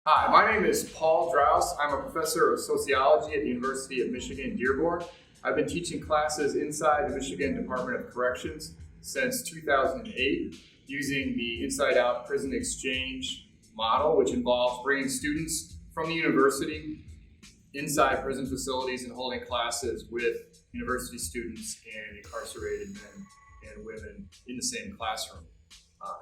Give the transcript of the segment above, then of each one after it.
Hi, my name is Paul Draus. I'm a professor of sociology at the University of Michigan-Dearborn. I've been teaching classes inside the Michigan Department of Corrections since 2008 using the inside-out prison exchange model, which involves bringing students from the university inside prison facilities and holding classes with university students and incarcerated men and women in the same classroom.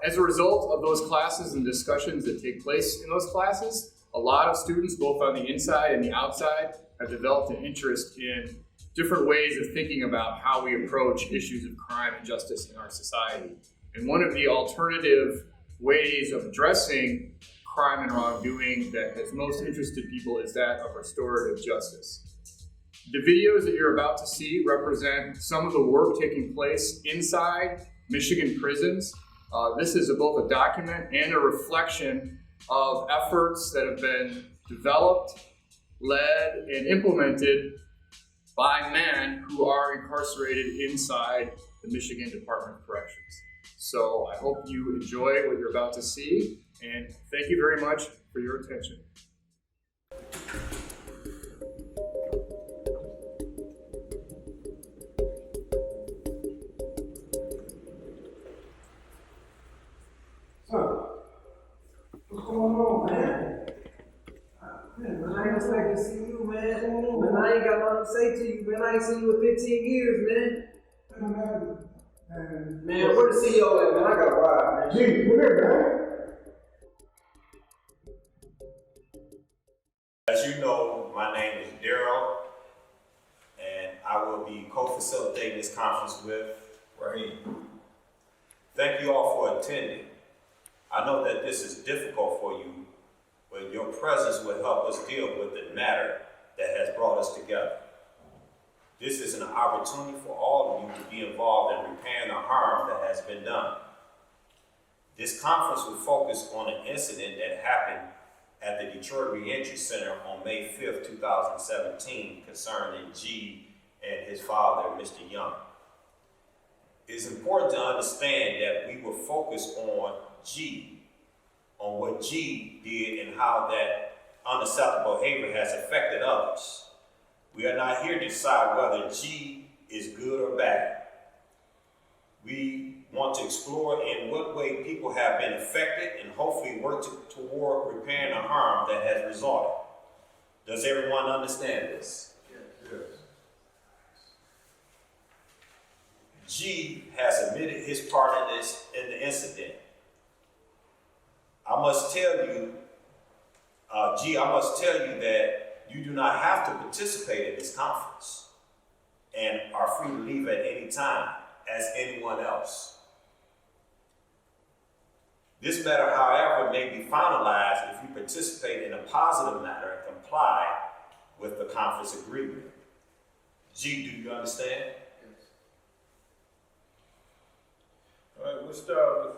As a result of those classes and discussions that take place in those classes, a lot of students, both on the inside and the outside, have developed an interest in different ways of thinking about how we approach issues of crime and justice in our society. And one of the alternative ways of addressing crime and wrongdoing that has most interested people is that of restorative justice. The videos that you're about to see represent some of the work taking place inside Michigan prisons. This is both a document and a reflection of efforts that have been developed, led, and implemented by men who are incarcerated inside the Michigan Department of Corrections. So I hope you enjoy what you're about to see, and thank you very much for your attention. What's going on, man? Man, I ain't expect to see you, man. Man, I ain't got nothing to say to you, man. I ain't seen you in 15 years, man. Man, where the CEO at, man? I got a ride, man. Gee, come here, man. As you know, my name is Daryl, and I will be co-facilitating this conference with Raheem. Thank you all for attending. I know that this is difficult for you, but your presence will help us deal with the matter that has brought us together. This is an opportunity for all of you to be involved in repairing the harm that has been done. This conference will focus on an incident that happened at the Detroit Reentry Center on May 5th, 2017, concerning G and his father, Mr. Young. It is important to understand that we will focus on G, on what G did and how that unacceptable behavior has affected others. We are not here to decide whether G is good or bad. We want to explore in what way people have been affected and hopefully work toward repairing the harm that has resulted. Does everyone understand this? Yes. G has admitted his part in the incident. I must tell you, that you do not have to participate in this conference and are free to leave at any time as anyone else. This matter, however, may be finalized if you participate in a positive manner and comply with the conference agreement. G, do you understand? Yes. All right, we'll start with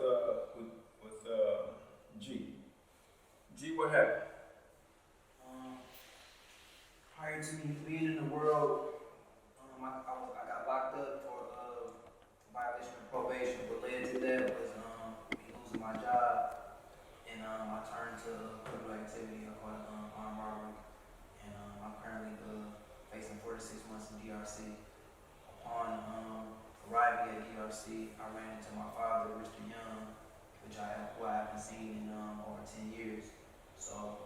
G. G, what happened? Prior to me being in the world, I got locked up for violation of probation. What led to that was me losing my job, and I turned to criminal activity. I called it armed robbery, and I'm currently facing 4 to 6 months in DRC. Upon arriving at DRC, I ran into my father, Mr. Young, who I haven't seen in over 10 years. So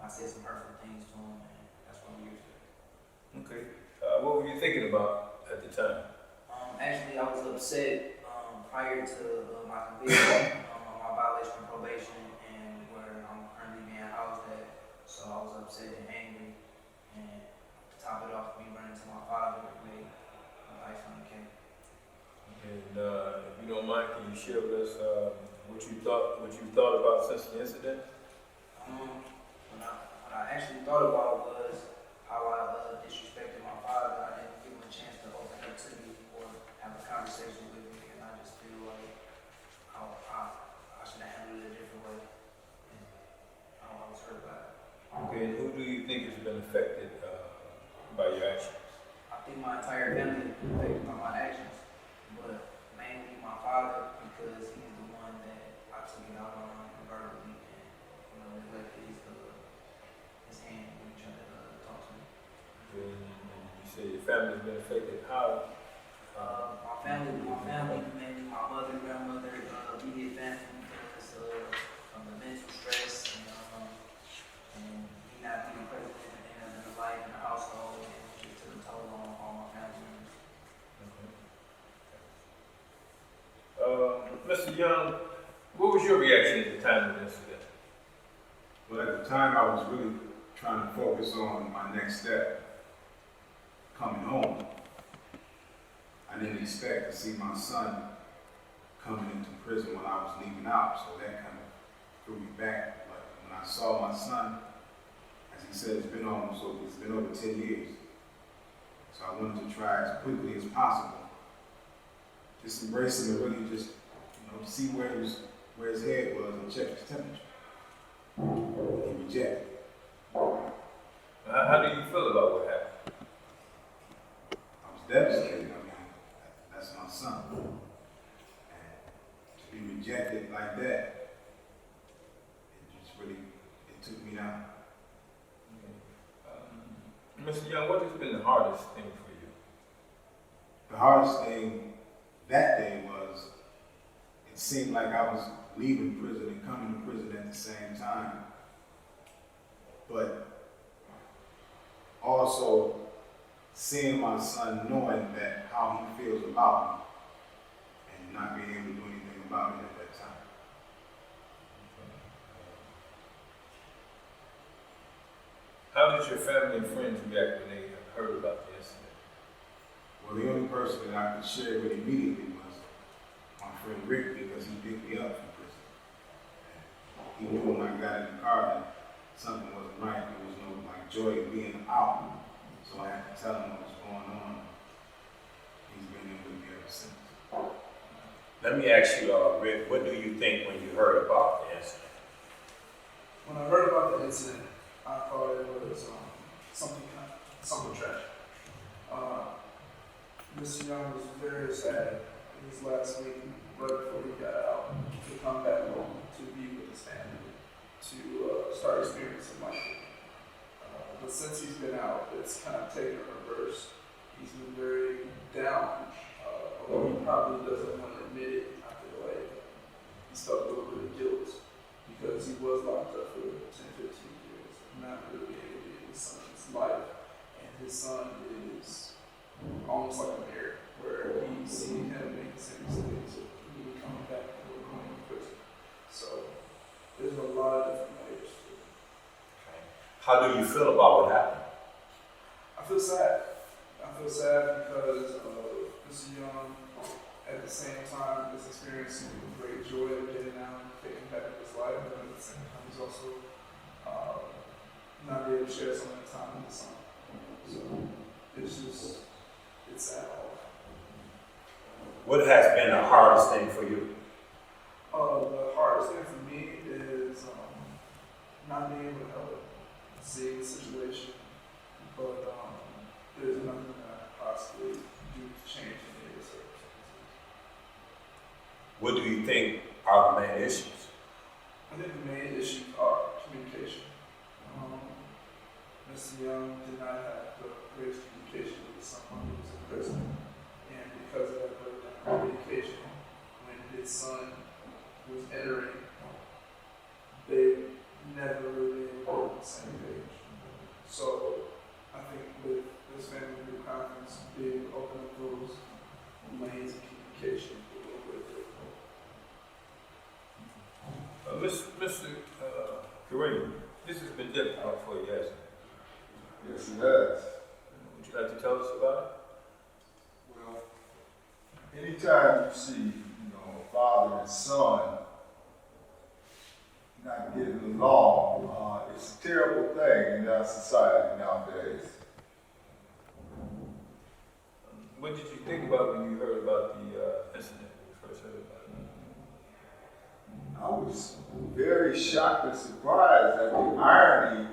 I said some hurtful things to him, and that's what we're here today. Okay. What were you thinking about at the time? Actually, I was upset prior to my conviction, my violation of probation, and where I'm currently being housed at. So I was upset and angry, and to top it off, me running to my father made ice on the cake. And if you don't mind, can you share with us what you thought about since the incident? What I actually thought about was how I disrespected my father. I didn't give him a chance to open up to me or have a conversation with me, and I just feel like I should have handled it a different way. And I was hurt by it. Okay, and who do you think has been affected by your actions? I think my entire family is affected by my actions, but mainly my father, because he's the one that I took it out on verbally and neglected his family's been affected? How? My family, mainly my mother, grandmother, immediate family, because of the mental stress and me not being present in the life in the household, and it took a toll on all my family members. Mr. Young, what was your reaction at the time of the incident? Well, at the time, I was really trying to focus on my next step, coming home. I didn't expect to see my son coming into prison when I was leaving out, so that kind of threw me back. But when I saw my son, as he said, it's been over 10 years. So I wanted to try as quickly as possible, just embrace him and really just, see where his head was and check his temperature. He rejected. How do you feel about what happened? I was devastated. That's my son. And to be rejected like that, it took me down. Mr. Young, what has been the hardest thing for you? The hardest thing that day was, it seemed like I was leaving prison and coming to prison at the same time. But also seeing my son, knowing that how he feels about me and not being able to do anything about it at that time. How did your family and friends react when they heard about the incident? Well, the only person that I could share with immediately was my friend Rick, because he picked me up from prison. He knew when I got in the car that something wasn't right. There was no joy of being out. So I had to tell him what was going on. He's been there with me ever since. Let me ask you, Rick, what do you think when you heard about the incident? When I heard about the incident, I thought it was something tragic. Mr. Young was very sad his last week, right before he got out, to come back home to be with his family, to start experiencing life. But since he's been out, it's kind of taken a reverse. He's been very down, although he probably doesn't want to admit it. I feel like he's felt a little bit of guilt because he was locked up for 10, 15 years, not really able to be in his son's life. And his son is almost like a mirror, where he's seen him make the same mistakes, he coming back and going to prison. So there's a lot of different layers to it. How do you feel about what happened? I feel sad. I feel sad because Mr. Young, at the same time, is experiencing great joy of getting out and taking back his life, but at the same time, he's also not able to share some of the time with his son. So it's sad. What has been the hardest thing for you? The hardest thing for me is not being able to help it, seeing the situation, but there's nothing that I possibly do to change any of the circumstances. What do you think are the main issues? I think the main issues are communication. Mr. Young did not have the greatest communication with someone who was in prison, and because of that breakdown in communication, when his son was entering, they never really were on the same page. So I think with this family group conference being open up those lanes of communication, it will be difficult. Mr. Kareem, this has been difficult for you, hasn't it? Yes, it has. Would you like to tell us about Well, anytime you see, father and son not getting along, it's a terrible thing in our society nowadays. it? What did you think about when you heard about the incident, when you first heard about it? I was very shocked and surprised at the irony.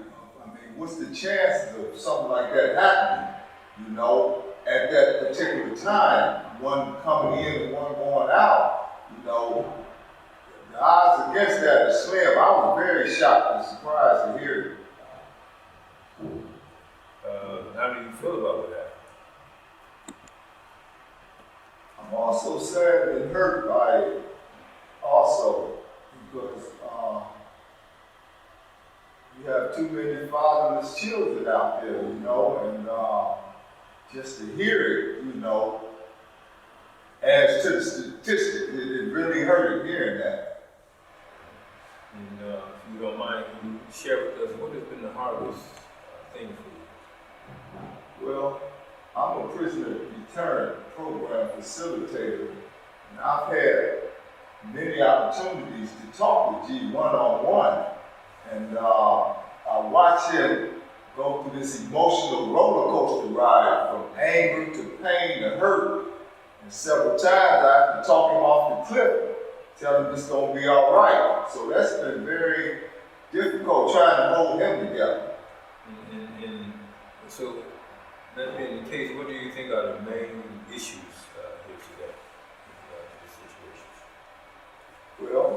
What's the chances of something like that happening, at that particular time? One coming in and one going out, the odds against that are slim. I was very shocked and surprised to hear it. How do you feel about what happened? so sad and hurt by it also, because you have too many fatherless children out there, you know, and just to hear it, you know, adds to the statistic. It really hurt hearing that. And if you don't mind, can you share with us what has been the hardest thing for you? Well, I'm a prisoner Deterrent program facilitator, and I've had many opportunities to talk with G one-on-one, and I watch him go through this emotional roller coaster ride from anger to pain to hurt, and several times I have to talk him off the cliff, tell him it's gonna be all right. So that's been very difficult trying to hold him together. And so, that being the case, what do you think are the main issues here today in this situation? Well,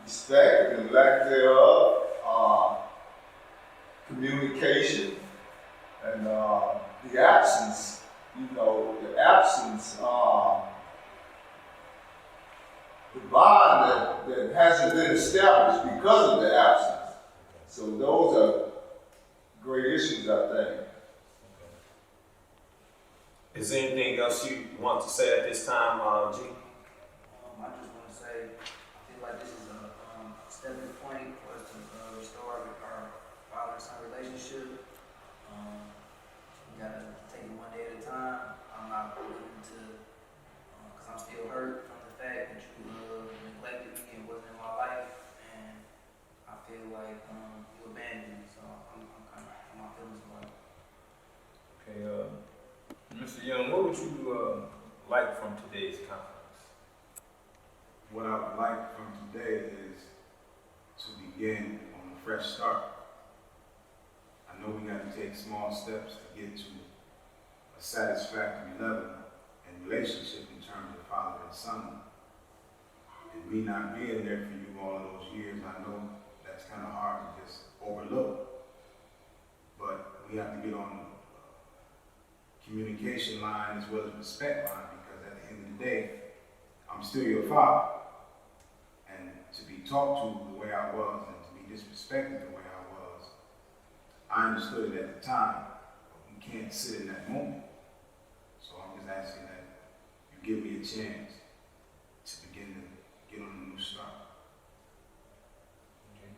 respect and lack thereof, communication, and the absence, the bond that hasn't been established because of the absence. So those are great issues, I think. Is there anything else you want to say at this time, G? I just want to say, I feel like this is a stepping point for us to restore our father and son relationship. We gotta take it one day at a time. I'm not looking to, because I'm still hurt from the fact that you neglected me and wasn't in my life, and I feel like you abandoned me. So I'm kind of in my feelings about it. Okay, Mr. Young, what would you like from today's conference? What I would like from today is to begin on a fresh start. I know we got to take small steps to get to a satisfactory level in relationship in terms of father and son. And me not being there for you all of those years, I know that's kind of hard to just overlook. But we have to get on the communication line as well as respect line, because at the end of the day, I'm still your father. And to be talked to the way I was and to be disrespected the way I was, I understood it at the time, but we can't sit in that moment. So I'm just asking that you give me a chance to begin to get on a new start. Okay.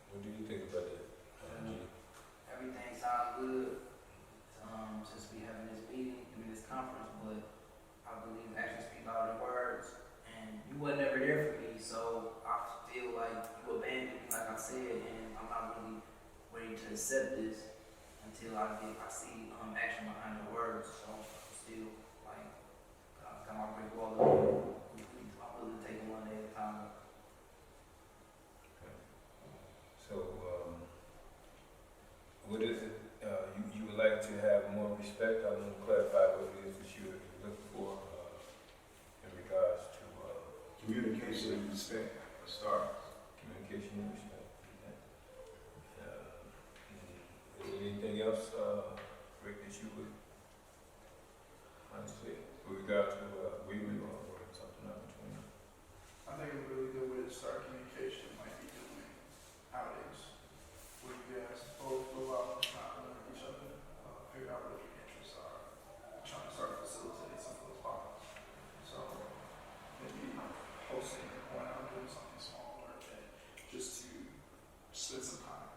What do you think about that, G? Everything sounds good since we having this meeting, this conference, but I believe actions speak louder than words, and you wasn't ever there for me, so I feel like you abandoned me, like I said, and I'm not really ready to accept this until I see action behind the words. So I'm still like got my brick wall up. I'm willing to take it one day at a time. Okay. So, what is it you would like to have more respect? I want to clarify what it is that you're looking for in regards to Communication and respect for starters. communication and respect. Is there anything else, Rick, that you would like to say with regard to agreement or something out between you? I think a really good way to start communication might be doing outings where you guys both go out and try to learn each other, figure out what your interests are, trying to start facilitating some of those bonds. So maybe hosting or going out and doing something small or just to spend some time.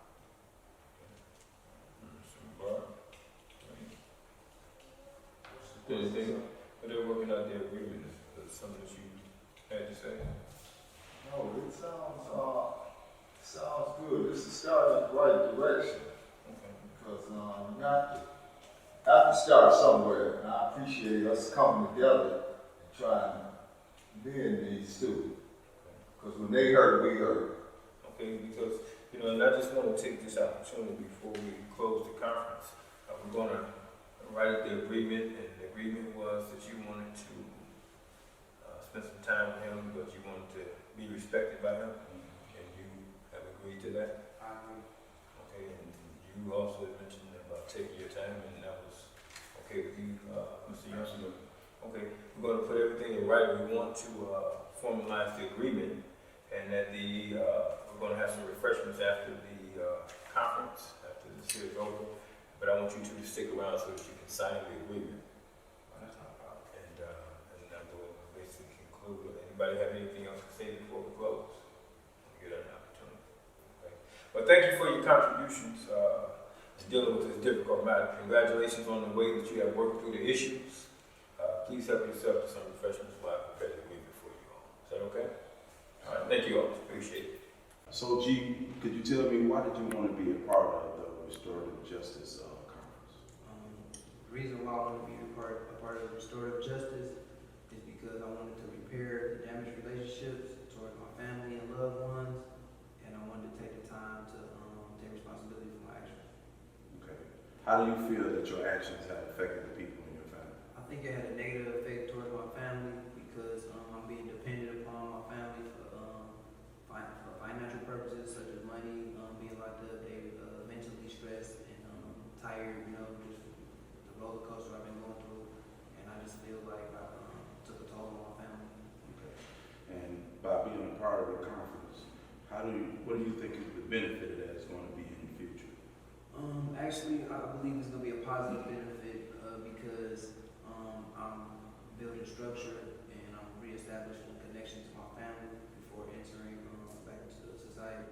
Anything, but they're working out their agreement, is something that you had to say? No, it sounds good. This is starting in the right direction. Okay. Because you have to start somewhere, and I appreciate us coming together and trying to mend these two. Because when they hurt, we hurt. Okay, because, and I just want to take this opportunity before we close the conference. We're going to write up the agreement, and the agreement was that you wanted to spend some time with him, but you wanted to be respected by him, and you have agreed to that? I agree. Okay, and you also mentioned about taking your time, and that was Okay, with you, Mr. Youngster? Okay, we're gonna put everything in writing. We want to formalize the agreement, and that we're gonna have some refreshments after the conference, after this year is over. But I want you two to stick around so that you can sign the agreement. And I'm going to basically conclude. Anybody have anything else to say before we close? Get an opportunity. Okay. Well, thank you for your contributions to dealing with this difficult matter. Congratulations on the way that you have worked through the issues. Please help yourself to some refreshments while I prepare the agreement for you all. Is that okay? All right. Thank you all. Appreciate it. So, G, could you tell me why did you want to be a part of the Restorative Justice conference? The reason why I want to be a part of Restorative Justice is because I wanted to repair the damaged relationships towards my family and loved ones, and I wanted to take the time to take responsibility for my actions. Okay. How do you feel that your actions have affected the people in your family? I think it had a negative effect towards my family because I'm being dependent upon my family for financial purposes such as money, being locked up, they mentally stressed and tired, just the roller coaster I've been going through, and I just feel like I took a toll on my family. Okay. And by being a part of the conference, what do you think is the benefit of that is going to be in the future? Actually, I believe it's going to be a positive benefit because I'm building structure and I'm reestablishing connection to my family before entering back into society.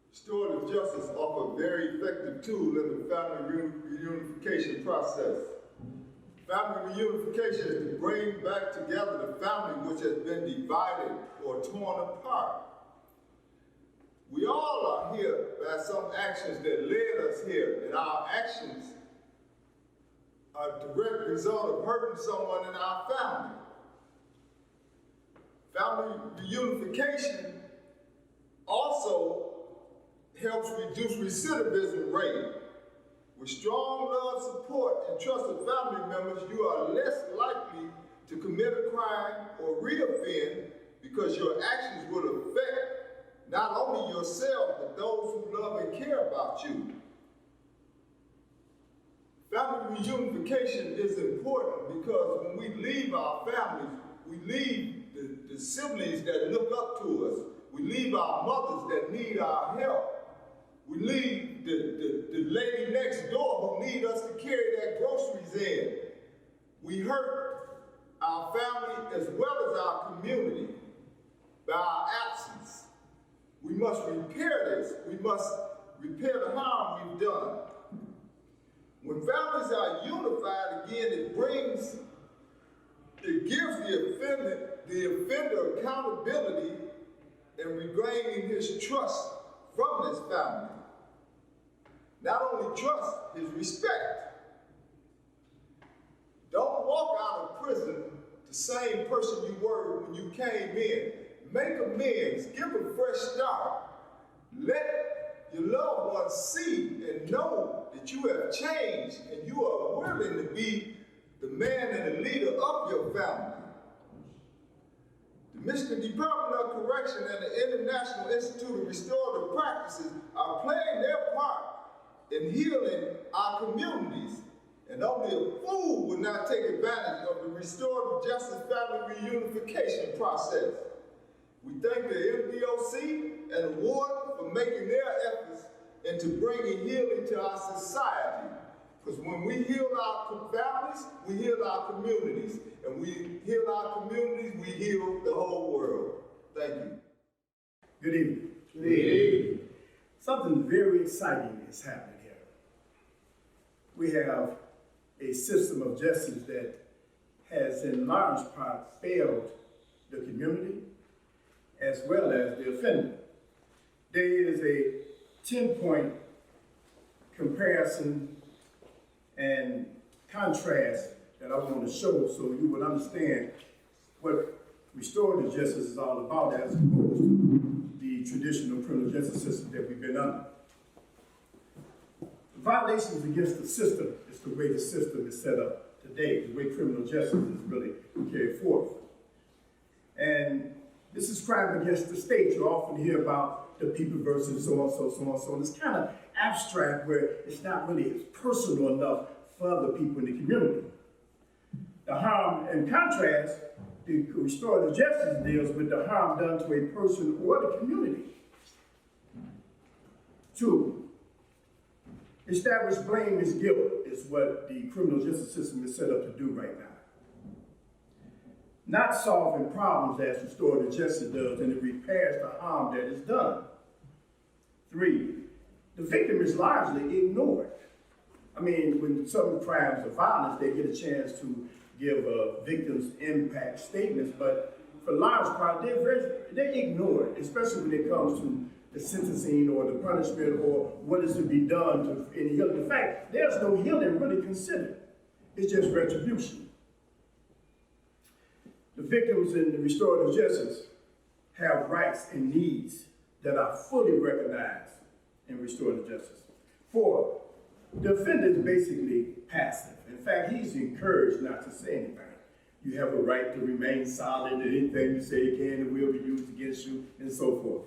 Restorative justice offers a very effective tool in the family reunification process. Family reunification is to bring back together the family which has been divided or torn apart. We all are here by some actions that led us here, and our actions are a direct result of hurting someone in our family. Family reunification also helps reduce recidivism rate. With strong love, support, and trusted family members, you are less likely to commit a crime or reoffend because your actions will affect not only yourself, but those who love and care about you. Family reunification is important because when we leave our families, we leave the siblings that look up to us. We leave our mothers that need our help. We leave the lady next door who need us to carry their groceries in. We hurt our family as well as our community by our absence. We must repair this. We must repair the harm we've done. When families are unified again, it gives the offender accountability and regaining his trust from his family. Not only trust, his respect. Don't walk out of prison the same person you were when you came in. Make amends, give a fresh start. Let your loved ones see and know that you have changed and you are willing to be the man and the leader of your family. The Michigan Department of Correction and the International Institute of Restorative Practices are playing their part in healing our communities, and only a fool would not take advantage of the Restorative Justice family reunification process. We thank the MDOC and the Ward for making their efforts into bringing healing to our society. Because when we heal our families, we heal our communities. And we heal our communities, we heal the whole world. Thank you. Good evening. Good evening. Something very exciting is happening here. We have a system of justice that has in large part failed the community as well as the offender. There is a 10-point comparison and contrast that I want to show so you would understand what restorative justice is all about as opposed to the traditional criminal justice system that we've been under. Violations against the system is the way the system is set up today, the way criminal justice is really carried forth. And this is crime against the state. You often hear about the people versus so-and-so, so-and-so, and it's kind of abstract where it's not really personal enough for other people in the community. The harm, in contrast, the restorative justice deals with the harm done to a person or the community. 2, establish blame as guilt is what the criminal justice system is set up to do right now. Not solving problems as restorative justice does, and it repairs the harm that is done. 3, the victim is largely ignored. I mean, when some crimes of violence, they get a chance to give victims impact statements, but for large part, they're ignored, especially when it comes to the sentencing or the punishment or what is to be done in healing. In fact, there's no healing really considered. It's just retribution. The victims in the restorative justice have rights and needs that are fully recognized in restorative justice. 4, the offender is basically passive. In fact, he's encouraged not to say anything. You have a right to remain silent, and anything you say can and will be used against you, and so forth.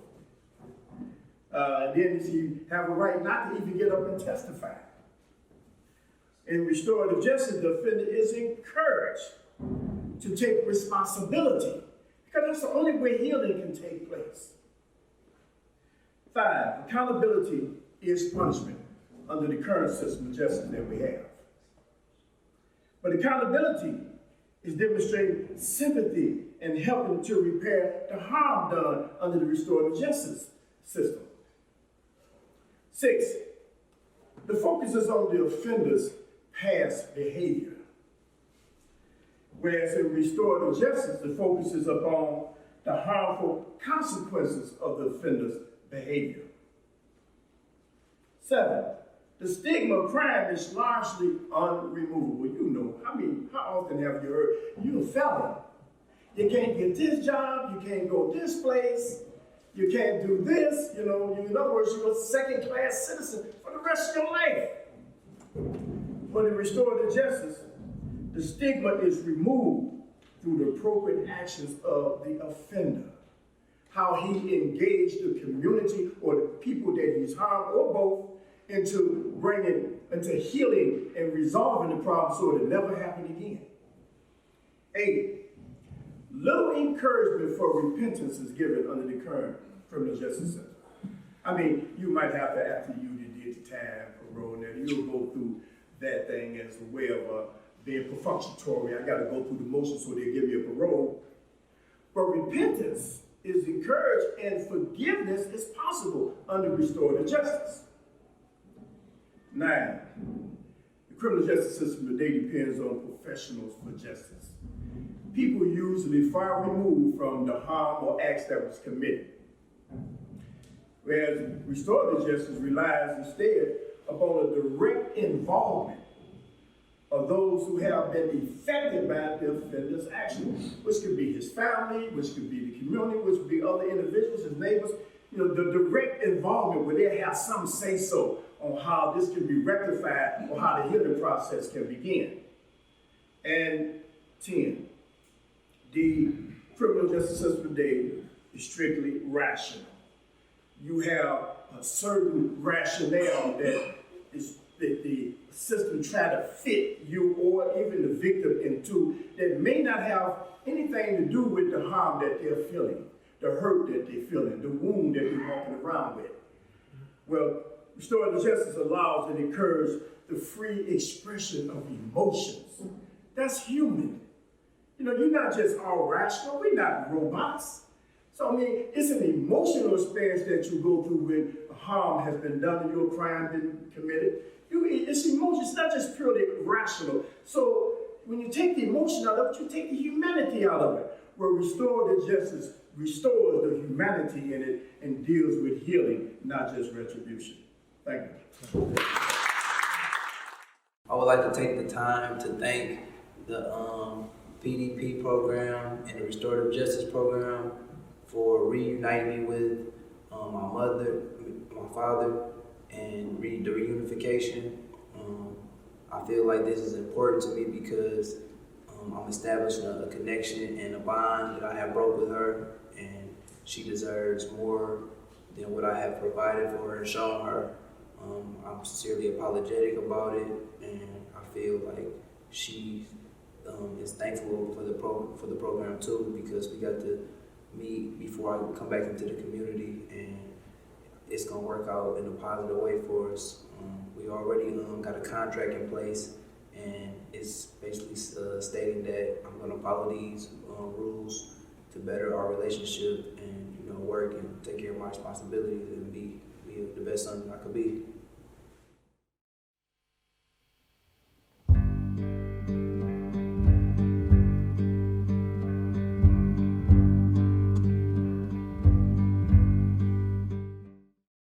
Then you have a right not to even get up and testify. In restorative justice, the offender is encouraged to take responsibility, because that's the only way healing can take place. 5, accountability is punishment under the current system of justice that we have. But accountability is demonstrating sympathy and helping to repair the harm done under the restorative justice system. 6, the focus is on the offender's past behavior. Whereas in restorative justice, the focus is upon the harmful consequences of the offender's behavior. 7, the stigma of crime is largely unremovable. You know, how often have you heard, you're a felon. You can't get this job, you can't go this place, you can't do this, in other words, you're a second-class citizen for the rest of your life. But in restorative justice, the stigma is removed through the appropriate actions of the offender. How he engaged the community or the people that he's harmed, or both, into healing and resolving the problem so it'll never happen again. 8, little encouragement for repentance is given under the current criminal justice system. I mean, you might have to, after you did the time, parole, and you'll go through that thing as a way of being perfunctory. I got to go through the motions so they give me a parole. But repentance is encouraged and forgiveness is possible under restorative justice. 9, the criminal justice system today depends on professionals for justice. People usually far removed from the harm or acts that was committed. Whereas restorative justice relies instead upon a direct involvement of those who have been affected by the offender's actions, which could be his family, which could be the community, which could be other individuals, his neighbors. The direct involvement where they have some say-so on how this can be rectified or how the healing process can begin. And 10, the criminal justice system today is strictly rational. You have a certain rationale that the system try to fit you or even the victim into that may not have anything to do with the harm that they're feeling, the hurt that they're feeling, the wound that they're walking around with. Well, restorative justice allows and encourages the free expression of emotions. That's human. You're not just all rational. We're not robots. So, it's an emotional experience that you go through when harm has been done and your crime been committed. It's emotion. It's not just purely rational. So, when you take the emotion out of it, you take the humanity out of it. Where restorative justice restores the humanity in it and deals with healing, not just retribution. Thank you. I would like to take the time to thank the PDP program and the Restorative Justice program for reuniting me with my mother, my father, and the reunification. I feel like this is important to me because I'm establishing a connection and a bond that I have broke with her, and she deserves more than what I have provided for her and shown her. I'm sincerely apologetic about it, and I feel like she is thankful for the program too, because we got to meet before I come back into the community, and it's gonna work out in a positive way for us. We already got a contract in place, and it's basically stating that I'm gonna follow these rules to better our relationship and work and take care of my responsibilities and be the best son I could be.